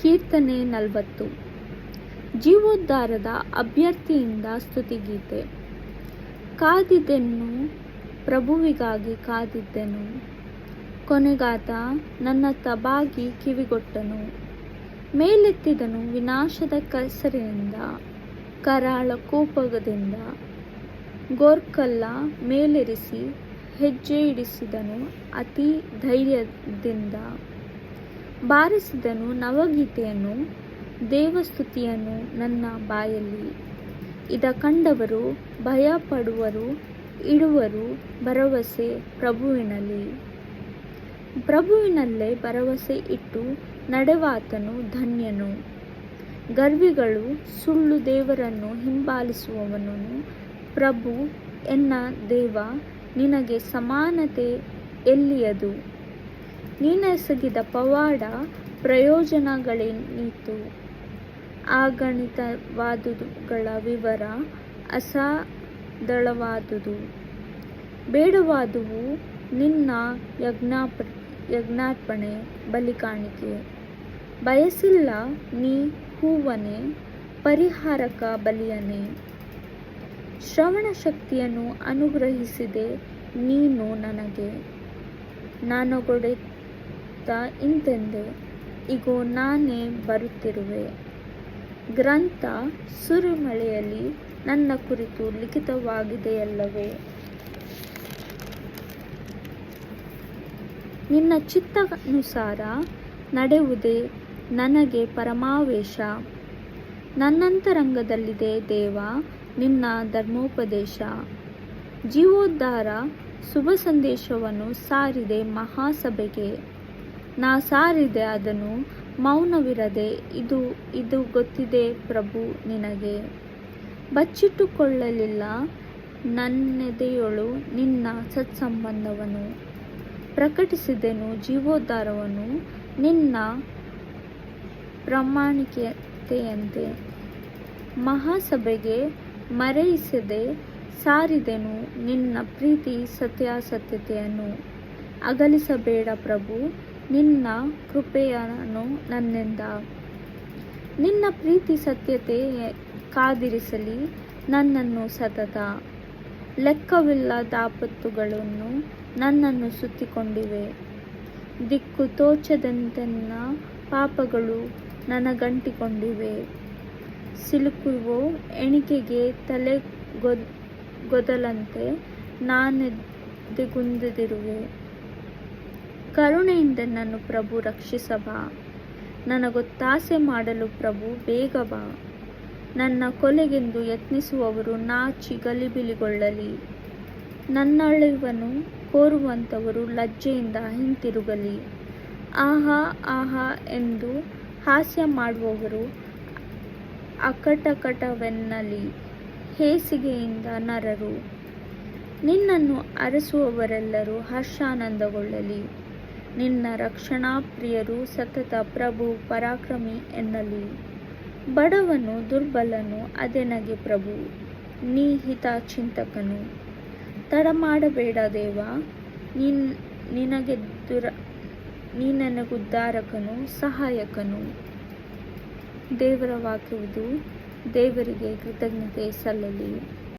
ಕೀರ್ತನೆ 40. ಜೀವೋದ್ಧಾರದ ಅಭ್ಯರ್ಥಿಯಿಂದ ಸ್ತುತಿಗೀತೆ. ಕಾದಿದ್ದೆನು, ಪ್ರಭುವಿಗಾಗಿ ಕಾದಿದ್ದೆನು. ಕೊನೆಗಾತ ನನ್ನತ್ತ ಬಾಗಿ ಕಿವಿಗೊಟ್ಟನು. ಮೇಲೆತ್ತಿದನು ವಿನಾಶದ ಕೆಸರಿನಿಂದ, ಕರಾಳ ಕೋಪದಿಂದ. ಗೋರ್ಕಲ್ಲ ಮೇಲೆರಿಸಿ ಹೆಜ್ಜೆ ಇಡಿಸಿದನು ಅತಿ ಧೈರ್ಯದಿಂದ. ಬಾರಿಸಿದನು ನವಗೀತೆಯನ್ನು, ದೇವಸ್ತುತಿಯನ್ನು ನನ್ನ ಬಾಯಲ್ಲಿ. ಇದ ಕಂಡವರು ಭಯಪಡುವರು, ಇಡುವರು ಭರವಸೆ ಪ್ರಭುವಿನಲ್ಲಿ. ಪ್ರಭುವಿನಲ್ಲೇ ಭರವಸೆ ಇಟ್ಟು ನಡೆವಾತನು ಧನ್ಯನು. ಗರ್ವಿಗಳು ಸುಳ್ಳು ದೇವರನ್ನು ಹಿಂಬಾಲಿಸುವವನು. ಪ್ರಭು ಎನ್ನ ದೇವ, ನಿನಗೆ ಸಮಾನತೆ ಎಲ್ಲಿಯದು? ನೀನೆಸಗಿದ ಪವಾಡ ಪ್ರಯೋಜನಗಳೇನಿತು? ಅಗಣಿತವಾದುಗಳ ವಿವರ ಅಸಾದಳವಾದುದು. ಬೇಡವಾದುವು ನಿನ್ನ ಯಜ್ಞಾರ್ಪಣೆ ಬಲಿಕಾಣಿಕೆ. ಬಯಸಿಲ್ಲ ನೀ ಹೂವನೇ, ಪರಿಹಾರಕ ಬಲಿಯನೇ. ಶ್ರವಣ ಶಕ್ತಿಯನ್ನು ಅನುಗ್ರಹಿಸಿದೆ ನೀನು ನನಗೆ. ನಾನೊಗಡೆತ ಇಂತೆಂದೆ, ಇಗೋ ನಾನೇ ಬರುತ್ತಿರುವೆ. ಗ್ರಂಥ ಸುರಿಮಳೆಯಲ್ಲಿ ನನ್ನ ಕುರಿತು ಲಿಖಿತವಾಗಿದೆಯಲ್ಲವೇ? ನಿನ್ನ ಚಿತ್ತಾನುಸಾರ ನಡೆಯುವುದೇ ನನಗೆ ಪರಮಾವೇಶ. ನನ್ನಂತರಂಗದಲ್ಲಿದೆ ದೇವ ನಿನ್ನ ಧರ್ಮೋಪದೇಶ. ಜೀವೋದ್ಧಾರ ಶುಭ ಸಂದೇಶವನ್ನು ಸಾರಿದೆ ಮಹಾಸಭೆಗೆ. ನಾ ಸಾರಿದೆ ಅದನ್ನು ಮೌನವಿರದೆ. ಇದು ಗೊತ್ತಿದೆ ಪ್ರಭು ನಿನಗೆ. ಬಚ್ಚಿಟ್ಟುಕೊಳ್ಳಲಿಲ್ಲ ನನ್ನೆದೆಯೊಳು ನಿನ್ನ ಸತ್ಸಂಬಂಧವನ್ನು. ಪ್ರಕಟಿಸಿದೆನು ಜೀವೋದ್ಧಾರವನ್ನು ನಿನ್ನ ಪ್ರಾಮಾಣಿಕತೆಯಂತೆ. ಮಹಾಸಭೆಗೆ ಮರೆಯಿಸದೆ ಸಾರಿದೆನು ನಿನ್ನ ಪ್ರೀತಿ ಸತ್ಯಾಸತ್ಯತೆಯನ್ನು. ಅಗಲಿಸಬೇಡ ಪ್ರಭು ನಿನ್ನ ಕೃಪೆಯನ್ನು ನನ್ನಿಂದ. ನಿನ್ನ ಪ್ರೀತಿ ಸತ್ಯತೆ ಕಾದಿರಿಸಲಿ ನನ್ನನ್ನು ಸತತ. ಲೆಕ್ಕವಿಲ್ಲದಾಪತ್ತುಗಳನ್ನು ನನ್ನನ್ನು ಸುತ್ತಿಕೊಂಡಿವೆ. ದಿಕ್ಕು ತೋಚದಂತೆನ್ನ ಪಾಪಗಳು ನನಗಂಟಿಕೊಂಡಿವೆ. ಸಿಲುಕುವ ಎಣಿಕೆಗೆ ತಲೆಗೊದಲಂತೆ ನಾನೆದೆಗುಂದಿರುವೆ. ಕರುಣೆಯಿಂದ ನನ್ನ ಪ್ರಭು ರಕ್ಷಿಸಬಾ. ನನಗೊತ್ತಾಸೆ ಮಾಡಲು ಪ್ರಭು ಬೇಗ ಬಾ. ನನ್ನ ಕೊಲೆಗೆಂದು ಯತ್ನಿಸುವವರು ನಾಚಿ ಗಲಿಬಿಲಿಗೊಳ್ಳಲಿ. ನನ್ನಳಿವನ್ನು ಕೋರುವಂಥವರು ಲಜ್ಜೆಯಿಂದ ಹಿಂತಿರುಗಲಿ. ಆಹಾ ಆಹಾ ಎಂದು ಹಾಸ್ಯ ಮಾಡುವವರು ಅಕಟಕಟವೆನ್ನಲಿ. ಹೇಸಿಗೆಯಿಂದ ನರರು. ನಿನ್ನನ್ನು ಅರಸುವವರೆಲ್ಲರೂ ಹರ್ಷಾನಂದಗೊಳ್ಳಲಿ. ನಿನ್ನ ರಕ್ಷಣಾ ಪ್ರಿಯರು ಸತತ ಪ್ರಭು ಪರಾಕ್ರಮಿ ಎನ್ನಲಿ. ಬಡವನು ದುರ್ಬಲನು ಅದೆನಗೆ ಪ್ರಭು, ನೀ ಹಿತಚಿಂತಕನು. ತಡ ಮಾಡಬೇಡ ದೇವ, ನೀನೆನಗುದ್ಧಾರಕನು ಸಹಾಯಕನು. ದೇವರ ವಾಕ್ಯವುದು. ದೇವರಿಗೆ ಕೃತಜ್ಞತೆ ಸಲ್ಲಲಿ.